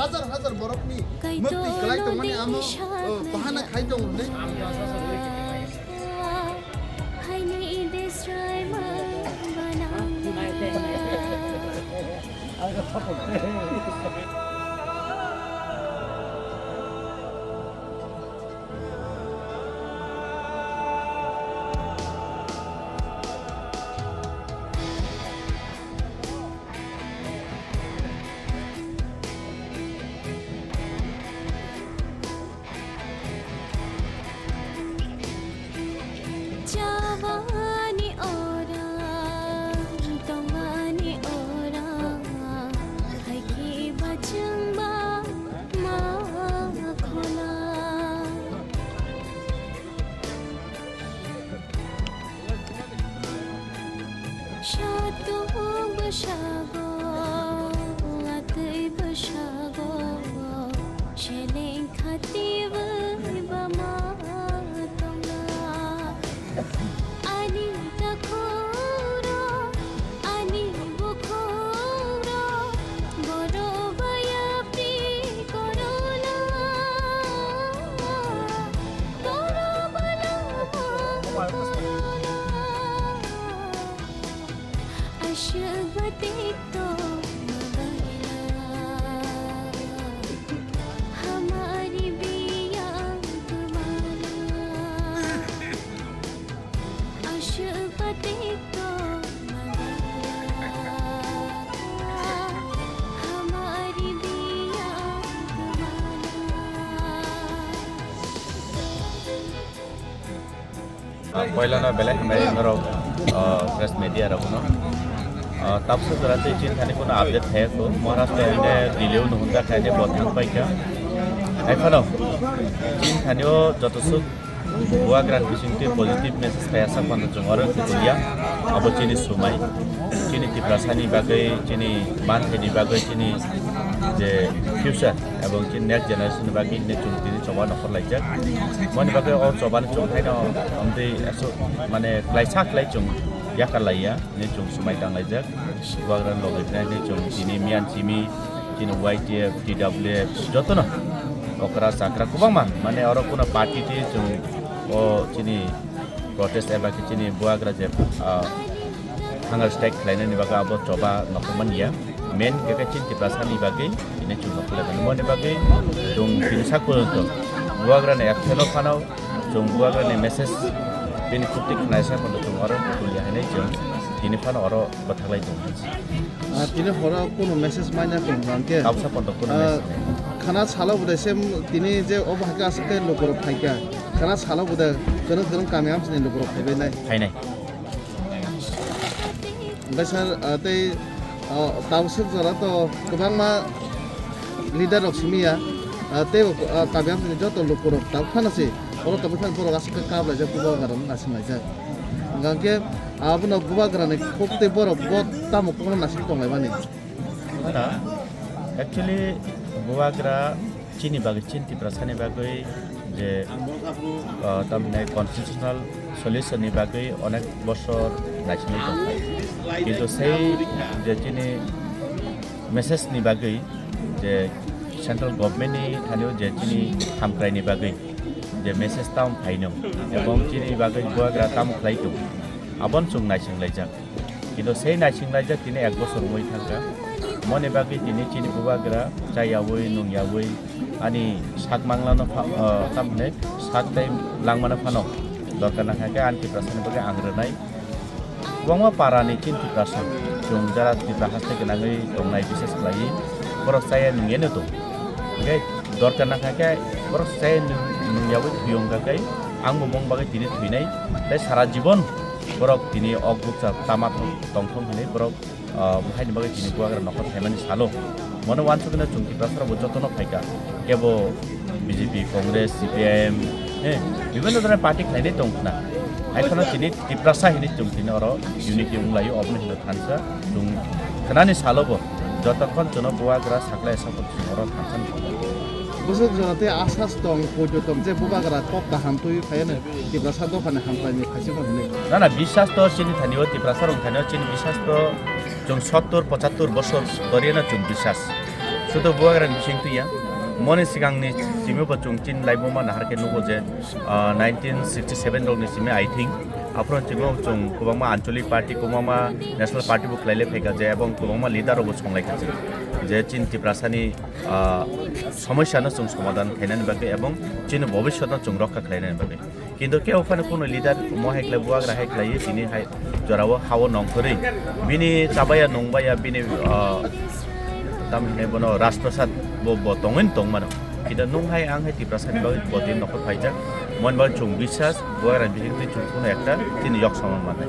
हजार बरफ नी मक्ती कलाई तो माने आमो बहाना खाइ दं ने पहिला न बेला हमारे घर प्रेस मीडिया रखनो तब से जरा तो चीन खाने को ना अपडेट है तो महाराष्ट्र में दिल्ली में होता है जो बहुत ही पैसा ऐसा ना चीन खाने वो जो तो सुध बुआ ग्रांड किसिंग के पॉजिटिव मैसेज पैसा पंद्रह जंगलों के दुनिया अब चीनी सुमाई चीनी तिप्रासानी बागे चीनी मानहेनी बागे चीनी जे फ्यूचर एवं चीनी नेक्स्ट जनरेशन बागे ने चुनती चौबा नखर लाइजा मन बागे और चौबा ने चुनता है ना हमदे ऐसो माने लाइसाक लाई चुन या कर लाइया ने चुन सुमाई टांग लाइजा बुआ ग्रांड लोग इतने ने चुन चीनी मियान चीमी चीनी YTF TWF जो तो ना ओकरा साकरा कुबांग माने और कुना पार्टी टी चुन ओ चीनी प्रोटेस्ट एबा चीनी बुआ ग्रांड जे हांगर स्ट्राइक खालायनाय नि बागै आबो चौबा नखरमोन या मेन के चीन तिप्रासानी बागै इने चुन नखरलायबाय मोन बागै जों बिनसा कोरतो बुआग्रा ने एक्सेनो फानाव जों बुआग्रा ने मेसेज बिनि कुटिक नायसा कोन जों आरो कुलिया हैनाय जों दिनि फान आरो बथालाय दं दिनि हरा कोनो मेसेज माइना कोन रांके आवसा कोन कोनो मेसेज खाना साला बुदे सेम दिनि जे अबहाका सके लोकर फाइका खाना साला बुदे गरम गरम कामयाब सिने लोकर फाइबाय फाइनाय बेसार ते तावसक जरा तो गोबां मा लिडार रखसिमिया ते कामयाब सिने जतो लोकर ताव खानासे और तब फान पर गासके काबला जे बुबा गरम नासिनाय जा गांके आबनो बुबा गराने खोपते बर बत तामो कोन नासिन दंलाय बानि एक्चुअली बुआग्रा चीनी बागै चीन तिप्रासानी बागै जे तमने कन्स्टिट्यूशनल सल्यूशननि बागै अनेक बছর नायसिनाय दं किन्तु सेई जे चीनी मेसेजनि बागै जे सेंट्रल गभर्नमेंटनि थानायाव जे चीनी हामख्रायनि बागै जे मेसेज ताम फाइनो एवं चीनी बागै बुआग्रा ताम खालायदों आबन जों नायसिंलायजाक किन्तु सेई नायसिंलायजाक दिनै 1 বছর মই थांगा मने बागै दिनै चीनी बुआग्रा जायावै नंयावै आनी साक मांगलानो तामने साक टाइम लांमाना फानो दरकार नाखाके आनति प्रासन बागै आंग्रोनाय गोबां पारानि चीन तिप्रासन जों जारा तिप्रा हासते गोनाङै दंनाय बिसेस खालायै बरफ जाया नङेनो दं ओके दरकार नाखाके बरफ जाया नंयावै बियंगाकै ang bumong bagai tini thuinai tei sara jibon borok tini okbuksa tama tongthong hini borok bhaini bagai tini buagra nokot thaimani salo mone wansukna chungti prasara bo jotono phaika kebo BJP Congress CPM বিভিন্ন ধরনের party খাইলে তংনা আইখানে তিনি টিপ্রাসা হিনি চুংতিনি অর unity উংলায়ু অবনি হিনো থানসা চুং খানানি সালবো যতক্ষণ জন বুয়াগ্রা সাকলাই সাপোর্ট অর থানসান Busuk jonate asas tong pojo tong je bubagra top ta hamtui phayane ti prasad do phane hampani phaisi phane না না বিশ্বাস তো চিনি থানিও টিপ্রাসা রং থানিও চিনি বিশ্বাস তো চুং 70-75 বছর ধরে না চুং বিশ্বাস শুধু বুয়াগ্রা বিশিং তুইয়া মনে সিগাংনি সিমিও চুং চিন লাইবমা নাহারকে নুবো যে 1967 রংনি সিমে আই থিঙ্ক আপন চিগো চুং কুবাংমা আঞ্চলিক পার্টি কুবাংমা ন্যাশনাল পার্টি বুক লাইলে ফেকা যে এবং কুবাংমা লিডার অবো সংলাইখাছে যে চীন টিপ্রাসানি সমস্যানো চুং সমাধান খাইনানি বাকে এবং চীন ভবিষ্যৎ চুং রক্ষা খাইনানি বাকে কিন্তু কেউ ওখানে কোনো লিডার মহাইকলাই বুয়াগ্রা হাইকলাই তিনি হাই জরাও হাও নংকরেই বিনি চাবায়া নংবায়া বিনি tamne bono rasprasad bo tongin tongmano kita nunghai anghai tiprasad ba bodin nokot phaijak mon ba chung bisas boaran bihing chung kuna ekta tin yok saman manai